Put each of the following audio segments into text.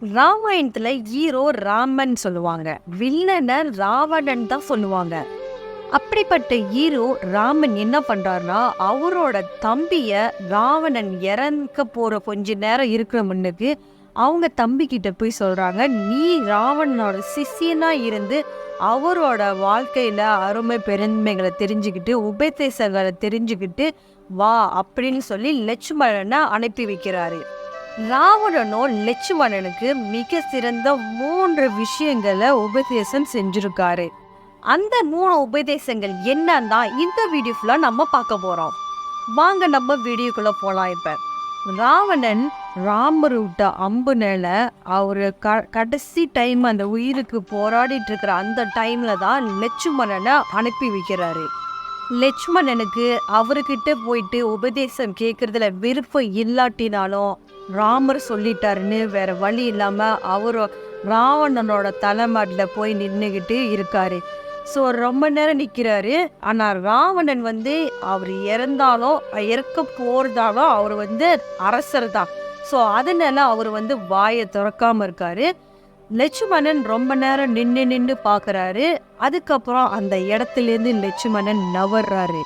ராமாயணத்துல ஹீரோ ராமன் சொல்லுவாங்க, வில்லனை ராவணன் தான் சொல்லுவாங்க. அப்படிப்பட்ட ஹீரோ ராமன் என்ன பண்றாருன்னா, அவரோட தம்பிய ராவணன் இறக்க போற கொஞ்ச நேரம் இருக்கிற முன்னுக்கு அவங்க தம்பி கிட்ட போய் சொல்றாங்க, நீ ராவணனோட சிஷியனா இருந்து அவரோட வாழ்க்கையில அருமை பெருமைகளை தெரிஞ்சுக்கிட்டு உபதேசங்களை தெரிஞ்சுக்கிட்டு வா அப்படின்னு சொல்லி லட்சுமணனை அனுப்பி வைக்கிறாரு. ராவணனோ லட்சுமணனுக்கு மிக சிறந்த 3 விஷயங்களை உபதேசம் செஞ்சிருக்காரு. அந்த 3 உபதேசங்கள் என்னன்னா இந்த வீடியோ ஃபுல்லா நம்ம பார்க்க போறோம். வாங்க நம்ம வீடியோக்குள்ள போலாம். இப்ப ராவணன் ராமர் விட்ட அம்புனால அவரு கடைசி டைம் அந்த உயிருக்கு போராடிட்டு இருக்கிற அந்த டைம்ல தான் லட்சுமணனை அனுப்பி வைக்கிறாரு. லட்சுமணனுக்கு அவர்கிட்ட போயிட்டு உபதேசம் கேட்கறதுல விருப்பம் இல்லாட்டினாலும் ராமர் சொல்லிட்டாருன்னு வேற வழி இல்லாம அவரு ராவணனோட தலைமாட்டில் போய் நின்றுகிட்டு இருக்காரு. ஸோ ரொம்ப நேரம் நிற்கிறாரு. ஆனால் ராவணன் அவர் இறந்தாலும் இறக்க போறதாலும் அவர் அரசர் தான். ஸோ அதனால அவர் வாயை திறக்காம இருக்காரு. லட்சுமணன் ரொம்ப நேரம் நின்று பார்க்குறாரு. அதுக்கப்புறம் அந்த இடத்துலேருந்து லட்சுமணன் நவர்றாரு.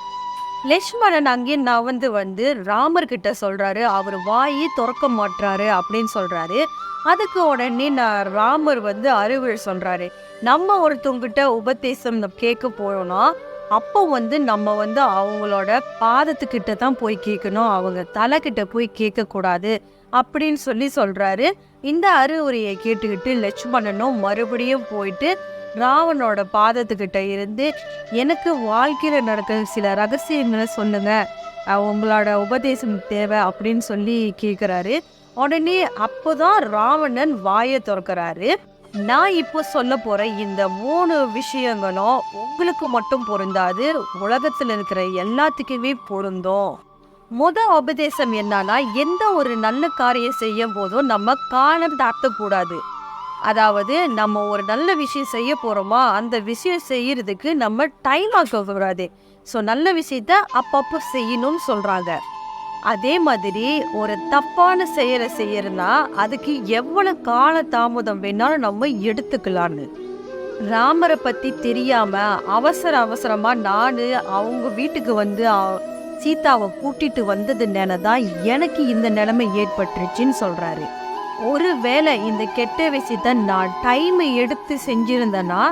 லட்சுமணன் அங்கே நவந்து ராமர்கிட்ட சொல்றாரு, அவர் வாயை திறக்க மாட்டாரு அப்படின்னு சொல்றாரு. அதுக்கு உடனே ராமர் அறிவுரை சொல்றாரு, நம்ம ஒருத்தவங்கிட்ட உபதேசம் கேட்க போறோம்னா அப்போ நம்ம அவங்களோட பாதத்துக்கிட்ட தான் போய் கேட்கணும், அவங்க தலைக்கிட்ட போய் கேட்க கூடாது அப்படின்னு சொல்றாரு. இந்த அறிவுரையை கேட்டுக்கிட்டு லட்சுமணனும் மறுபடியும் போயிட்டு ராவனோட பாதத்துக்கிட்ட இருந்து எனக்கு வாழ்க்கையில் நடக்கிற சில ரகசியங்களை சொல்லுங்க, உங்களோட உபதேசம் தேவை அப்படின்னு சொல்லி கேட்குறாரு. உடனே அப்போதான் ராவணன் வாயை திறக்கிறாரு. நான் இப்போ சொல்ல போற இந்த 3 விஷயங்களும் உங்களுக்கு மட்டும் பொருந்தாது, உலகத்தில் இருக்கிற எல்லாத்துக்குமே பொருந்தும். உபதேசம் என்னன்னா, எந்த ஒரு நல்ல காரியம் செய்யும் போதும் நம்ம காலம் தாழ்த்தக்கூடாது. அதாவது நம்ம ஒரு நல்ல விஷயம் செய்ய போறோமா, அந்த விஷயம் செய்யறதுக்கு நம்ம டைம் ஆக்க கூடாது. ஸோ நல்ல விஷயத்த அப்பப்போ செய்யணும்னு சொல்றாங்க. அதே மாதிரி ஒரு தப்பான செயலை செய்யறதுனா அதுக்கு எவ்வளவு கால தாமதம் வேணாலும் நம்ம எடுத்துக்கலான்னு. ராமரை பத்தி தெரியாம அவசரமா நானு அவங்க வீட்டுக்கு சீதாவை கூட்டிட்டு வந்ததுனால தான் எனக்கு இந்த நிலைமை ஏற்பட்டுருச்சுன்னு சொல்றாரு. ஒருவேளை இந்த கெட்ட விஷயத்த நான் டைமை எடுத்து செஞ்சிருந்தேன்னா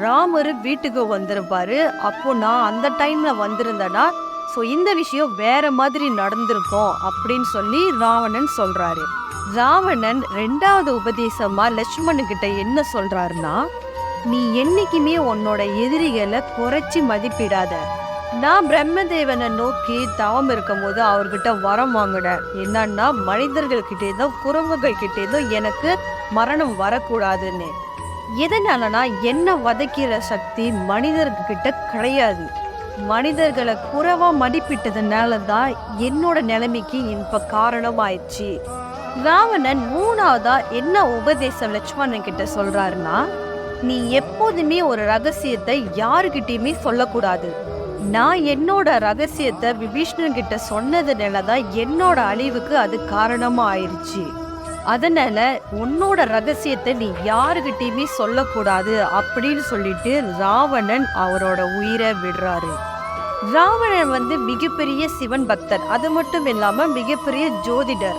ராமர் வீட்டுக்கு வந்திருப்பாரு. அப்போ நான் அந்த டைம்ல வந்திருந்தேன்னா ஸோ இந்த விஷயம் வேற மாதிரி நடந்திருக்கும் அப்படின்னு சொல்லி ராவணன் சொல்றாரு. ராவணன் 2வது உபதேசமா லட்சுமணன் என்ன சொல்றாருன்னா, நீ என்னைக்குமே உன்னோட எதிரிகளை குறைச்சி மதிப்பிடாத. நான் பிரம்மதேவனை நோக்கி தவம் இருக்கும் போது அவர்கிட்ட வரம் வாங்கினேன், என்னன்னா மனிதர்கள் கிட்டேதோ குரங்குகள் கிட்டேதோ எனக்கு மரணம் வரக்கூடாதுன்னு. எதனாலனா என்ன வதைக்கிற சக்தி மனிதர்கிட்ட கிடையாது. மனிதர்களை குறைவா மதிப்பிட்டதுனால தான் என்னோட நிலைமைக்கு இப்ப காரணம் ஆயிடுச்சு. ராவணன் 3வதா என்ன உபதேசம் லட்சுமணன் கிட்ட சொல்றாருன்னா, நீ எப்போதுமே ஒரு ரகசியத்தை யாருகிட்டயுமே சொல்லக்கூடாது. நான் என்னோட ரகசியத்தை விபீஷ்ணன் கிட்ட சொன்னதுனாலதான் என்னோட அழிவுக்கு அது காரணமா ஆயிடுச்சு. அதனால உன்னோட ரகசியத்தை நீ யாருகிட்டயுமே சொல்லக்கூடாது அப்படின்னு சொல்லிட்டு ராவணன் அவரோட உயிரை விடுறாரு. ராவணன் மிகப்பெரிய சிவன் பக்தர், அது மட்டும் இல்லாம மிகப்பெரிய ஜோதிடர்.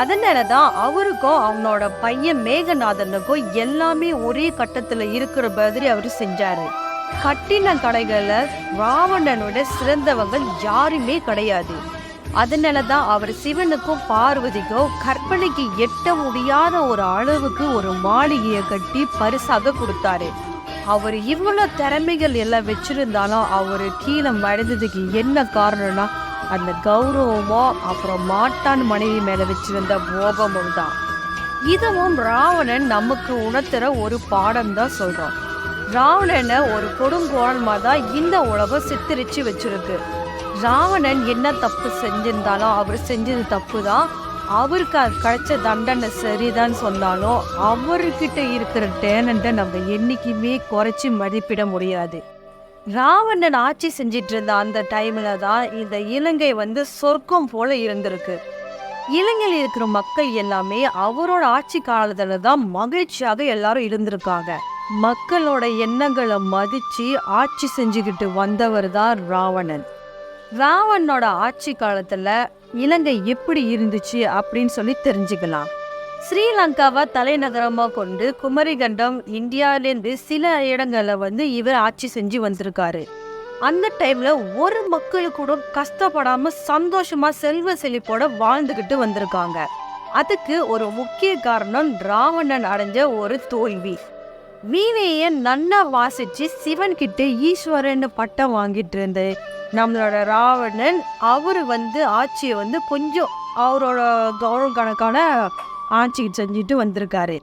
அதனாலதான் அவருக்கும் அவனோட பையன் மேகநாதனுக்கும் எல்லாமே ஒரே கட்டத்துல இருக்கிற மாதிரி அவரு செஞ்சாரு. கட்டின கடைகளை ராவணனோட சிறந்தவங்க யாருமே கிடையாது. அதனாலதான் அவர் சிவனுக்கும் பார்வதிக்கும் கற்பனைக்கு எட்ட முடியாத ஒரு அளவுக்கு ஒரு மாளிகையை கட்டி பரிசாக கொடுத்தாரு. அவர் இவ்வளவு திறமைகள் எல்லாம் வச்சிருந்தாலும் அவரு கீழே மறைந்ததுக்கு என்ன காரணம்னா அந்த கௌரவமோ அப்புறம் மாட்டான் மனைவி மேல வச்சிருந்த கோபமும் தான். இதுவும் ராவணன் நமக்கு உணர்த்துற ஒரு பாடம் தான் சொல்றோம். ராவணனை ஒரு கொடுங்கோலமா தான் இந்த உலகம் சித்தரிச்சு வச்சிருக்கு. ராவணன் என்ன தப்பு செஞ்சிருந்தாலும் அவர் செஞ்சது தப்பு தான். அவருக்கு கிடைச்ச தண்டனை சரிதான் சொன்னாலும் அவர்கிட்ட இருக்கிற டேலண்ட்டை நம்ம என்னைக்குமே குறைச்சி மதிப்பிட முடியாது. ராவணன் ஆட்சி செஞ்சிட்டு இருந்த அந்த டைம்ல தான் இந்த இலங்கை சொர்க்கம் போல இருந்திருக்கு. இலங்கையில் இருக்கிற மக்கள் எல்லாமே அவரோட ஆட்சி காலத்துல தான் மகிழ்ச்சியாக எல்லாரும் இருந்திருக்காங்க. மக்களோட எண்ணங்களை மதிச்சு ஆட்சி செஞ்சுக்கிட்டு வந்தவர் தான் ராவணன். ராவணனோட ஆட்சி காலத்துல இலங்கை எப்படி இருந்துச்சு அப்படின்னு சொல்லி தெரிஞ்சுக்கலாம். ஸ்ரீலங்காவை தலைநகரமா கொண்டு குமரிகண்டம் இந்தியாவிலேருந்து சில இடங்கள்ல இவர் ஆட்சி செஞ்சு வந்திருக்காரு. அந்த டைம்ல ஒரு மக்கள் கூட கஷ்டப்படாம சந்தோஷமா செல்வ செழிப்போட வாழ்ந்துகிட்டு வந்திருக்காங்க. அதுக்கு ஒரு முக்கிய காரணம் ராவணன் அடைஞ்ச ஒரு தோல்வி. வீணைய நன்னா வாசிச்சு சிவன் கிட்ட ஈஸ்வரன் பட்டம் வாங்கிட்டு இருந்த நம்மளோட ராவணன் அவரு ஆட்சியை கொஞ்சம் அவரோட கௌரவ கணக்கான ஆட்சி செஞ்சுட்டு வந்திருக்காரு.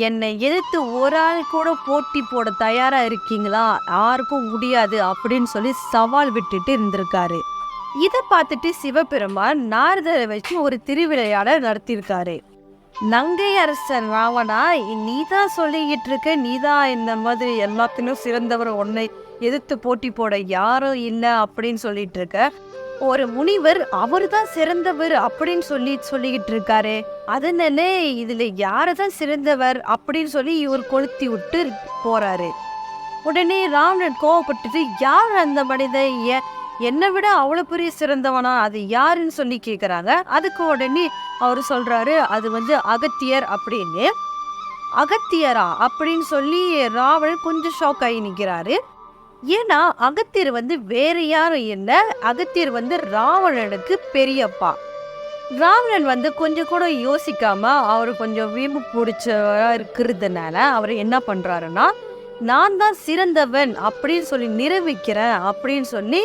என்னை எதிர்த்து ஒரு ஆள் கூட போட்டி போட தயாரா இருக்கீங்களா? யாருக்கும் முடியாது அப்படின்னு சொல்லி சவால் விட்டுட்டு இருந்திருக்காரு. இதை பார்த்துட்டு சிவபெருமான் நாரதரை வச்சு ஒரு திருவிளையாட நடத்தியிருக்காரு. நங்கை அரசன் ராவணா, நீதான் சொல்லிக்கிட்டு இருக்க, நீதான் இந்த மாதிரி எல்லாத்திலும் சிறந்தவர், உன்னை எதிர்த்து போட்டி போட யாரும் இல்லை அப்படின்னு சொல்லிட்டு இருக்க. ஒரு முனிவர் அவரு தான் சிறந்தவர் அப்படின்னு சொல்லிக்கிட்டு இருக்காரு. அதனால இதுல யாருதான் சிறந்தவர் அப்படின்னு சொல்லி இவர் கொளுத்தி விட்டு போறாரு. உடனே ராவணன் கோவப்பட்டுட்டு, யார் அந்த மனிதன், என்னை விட அவ்வளவு பெரிய சிறந்தவனா, அது யாருன்னு சொல்லி கேக்குறாங்க. அதுக்கு உடனே அவரு சொல்றாரு, அது அகத்தியர் அப்படின்னு. அகத்தியரா அப்படின்னு சொல்லி ராவணன் கொஞ்சம் ஷாக் ஆகி நிக்கிறாரு. ஏன்னா அகத்தியர் வேற யாரும் இல்லை, அகத்தியர் ராவணனுக்கு பெரியப்பா. ராவணன் கொஞ்சம் கூட யோசிக்காம அவரு கொஞ்சம் வீம்பு பிடிச்சவரா இருக்கிறதுனால அவர் என்ன பண்றாருன்னா, நான் தான் சிறந்தவன் அப்படின்னு சொல்லி நிரூபிக்கிறேன் அப்படின்னு சொல்லி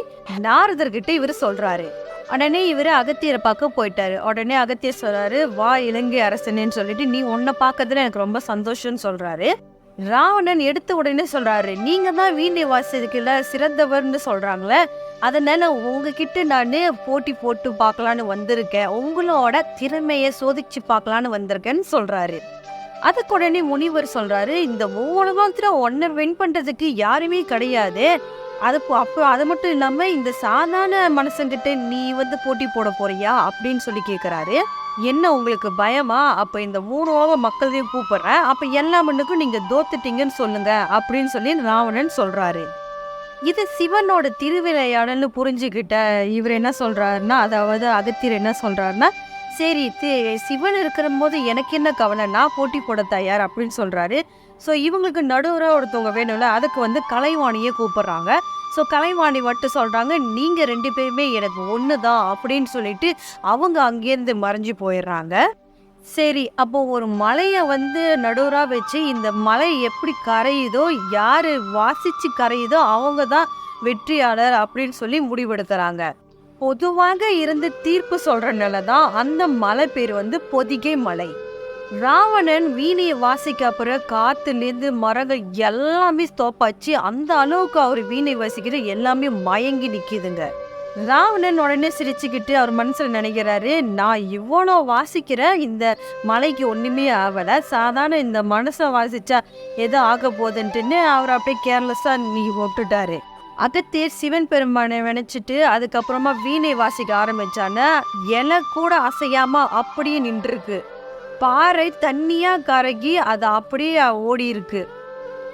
நாரதர்கிட்ட இவர் சொல்றாரு. உடனே இவரு அகத்தியரை பார்க்க போயிட்டாரு. உடனே அகத்தியர் சொல்றாரு, வா இலங்கை அரசனேன்னு சொல்லிட்டு, நீ உன்னை பார்க்கறதுல எனக்கு ரொம்ப சந்தோஷம்னு சொல்றாரு. ராவணன் எடுத்த உடனே சொல்றாரு, நீங்க தான் வீணை வாசிக்கல சிறந்தவர்னு சொல்றாங்களே, அதனால உங்ககிட்ட நான் போட்டி போட்டு பார்க்கலான்னு வந்திருக்கேன், உங்களோட திறமையை சோதிச்சு பார்க்கலான்னு வந்திருக்கேன்னு சொல்றாரு. அதுக்கு உடனே முனிவர் சொல்றாரு, இந்த உலகத்துல ஒன்னை வின் பண்றதுக்கு யாருமே கிடையாது, அது மட்டும் இல்லாம இந்த சாதாரண மனுஷங்கிட்ட நீ போட்டி போட போறியா அப்படின்னு சொல்லி கேக்குறாரு. என்ன உங்களுக்கு பயமா? அப்ப இந்த 3 உலக மக்களையும் கூப்பிடுறேன், அப்ப எல்லா மண்ணுக்கும் நீங்க தோத்துட்டீங்கன்னு சொல்லுங்க அப்படின்னு சொல்லி ராவணன் சொல்றாரு. இது சிவனோட திருவிளையாடல்னு புரிஞ்சுக்கிட்ட இவர் என்ன சொல்றாருன்னா, அதாவது அகத்தியர் என்ன சொல்றாருன்னா, சரி சிவன் இருக்கிற போது எனக்கு என்ன கவலை, நான் போட்டி போட தயார் அப்படின்னு சொல்றாரு. ஸோ இவங்களுக்கு நடுவராக ஒருத்தவங்க வேணும்ல, அதுக்கு கலைவாணியை கூப்பிடுறாங்க. ஸோ கலைவாணி மட்டும் சொல்றாங்க, நீங்க 2 பேருமே எனக்கு ஒன்று தான் அப்படின்னு சொல்லிட்டு அவங்க அங்கேருந்து மறைஞ்சு போயிடுறாங்க. சரி, அப்போ ஒரு மலையை நடுவராக வச்சு இந்த மலை எப்படி கரையுதோ, யாரு வாசிச்சு கரையுதோ அவங்க தான் வெற்றியாளர் அப்படின்னு சொல்லி முடிவெடுத்துறாங்க. பொதுவாக இருந்து தீர்ப்பு சொல்றனால தான் அந்த மலை பேர் பொதிகை மலை. ராவணன் வீணையை வாசிக்க அப்புறம் காத்துலேருந்து மரங்கள் எல்லாமே ஸ்டாப்பாச்சு. அந்த அளவுக்கு அவர் வீணை வாசிக்கிற எல்லாமே மயங்கி நிக்குதுங்க. ராவணன் உடனே சிரிச்சுக்கிட்டு அவர் மனசுல நினைக்கிறாரு, நான் இவ்வளோ வாசிக்கிறேன், இந்த மலைக்கு ஒண்ணுமே ஆகலை, சாதாரண இந்த மனசை வாசிச்சா எதோ ஆக போகுதுன்ட்டுன்னு அவர் அப்படியே கேர்லெஸ்ஸா நீ விட்டுட்டாரு. அகத்தியர் சிவன் பெருமானை நினைச்சிட்டு அதுக்கப்புறமா வீணை வாசிக்க ஆரம்பிச்சான இலை கூட அசையாம அப்படியே நின்றுருக்கு. பாறை தண்ணியா கரகி அது அப்படியே ஓடி இருக்கு.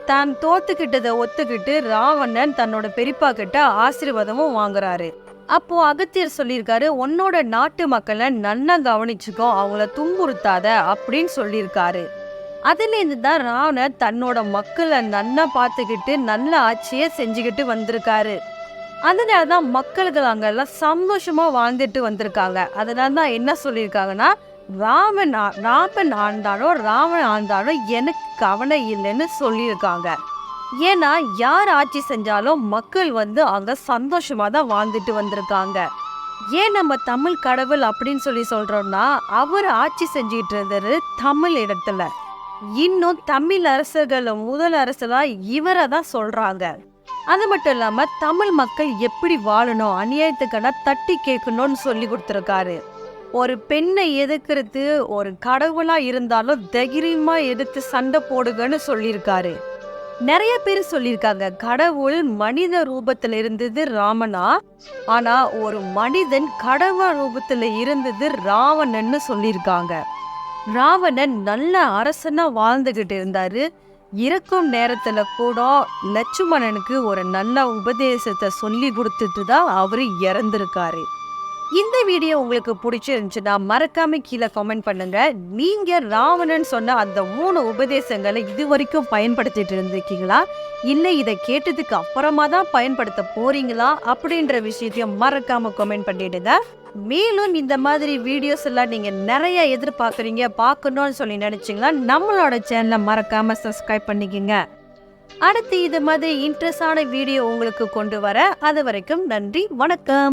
தான் தோத்துக்கிட்டதை ஒத்துக்கிட்டு ராவணன் தன்னோட பெரியப்பா கிட்ட ஆசீர்வாதமும் வாங்குறாரு. அப்போ அகத்தியர் சொல்லியிருக்காரு, உன்னோட நாட்டு மக்களை நன்னா கவனிச்சுக்கோ, அவங்கள துன்புறுத்தாத அப்படின்னு சொல்லியிருக்காரு. அதுலேருந்து தான் ராவணன் தன்னோட மக்களை நன்னா பார்த்துக்கிட்டு நல்ல ஆட்சியை செஞ்சுக்கிட்டு வந்திருக்காரு. அதனாலதான் மக்கள்கள் அங்கெல்லாம் சந்தோஷமா வாழ்ந்துட்டு வந்திருக்காங்க. அதனாலதான் என்ன சொல்லியிருக்காங்கன்னா, ராமன் ஆண்டாலும் ராவணன் ஆண்டாலும் எனக்கு கவலை இல்லைன்னு சொல்லியிருக்காங்க. ஏன்னா யார் ஆட்சி செஞ்சாலும் மக்கள் அங்க சந்தோஷமா தான் வாழ்ந்துட்டு வந்திருக்காங்க. ஏன் நம்ம தமிழ் கடவுள் அப்படின்னு சொல்லி சொல்றோம்னா, அவர் ஆட்சி செஞ்சுட்டு இருந்தது தமிழ் இடத்துல. இன்னும் தமிழ் அரசர்கள் முதல் அரசலா இவரை தான் சொல்றாங்க. அது மட்டும் இல்லாம தமிழ் மக்கள் எப்படி வாழணும், அநியாயத்துக்கான தட்டி கேட்கணும்னு சொல்லி கொடுத்துருக்காரு. ஒரு பெண்ணை எதிர்க்கிறது ஒரு கடவுளா இருந்தாலும் தைரியமா எதிர்த்து சண்டை போடுங்கன்னு சொல்லியிருக்காரு. நிறைய பேர் சொல்லியிருக்காங்க கடவுள் மனித ரூபத்துல இருந்தது ராமனா, ஆனா ஒரு மனிதன் கடவுள் ரூபத்துல இருந்தது ராவணன்னு சொல்லியிருக்காங்க. ராவணன் நல்ல அரசனா வாழ்ந்துகிட்டு இருந்தாரு. இறக்கும் நேரத்துல கூட லட்சுமணனுக்கு ஒரு நல்ல உபதேசத்தை சொல்லி கொடுத்துட்டு தான் அவரு இறந்திருக்காரு. இந்த வீடியோ உங்களுக்கு பிடிச்சிருந்துச்சுன்னா மறக்காம கீழே கமெண்ட் பண்ணுங்க. நீங்க ராவணன் சொன்ன அந்த 3 உபதேசங்களை இது வரைக்கும் பயன்படுத்திட்டு இருந்திருக்கீங்களா, இல்லை இதை கேட்டதுக்கு அப்புறமா தான் பயன்படுத்த போறீங்களா அப்படின்ற விஷயத்தையும் மறக்காம கமெண்ட் பண்ணிடுங்க. மேலும் இந்த மாதிரி வீடியோஸ் எல்லாம் நீங்க நிறைய எதிர்பார்க்குறீங்க, பார்க்கணும்னு சொல்லி நினைச்சீங்களா நம்மளோட சேனலை மறக்காம சப்ஸ்கிரைப் பண்ணிக்கோங்க. அடுத்து இது மாதிரி இன்ட்ரெஸ்டான வீடியோ உங்களுக்கு கொண்டு வர. அது வரைக்கும் நன்றி, வணக்கம்.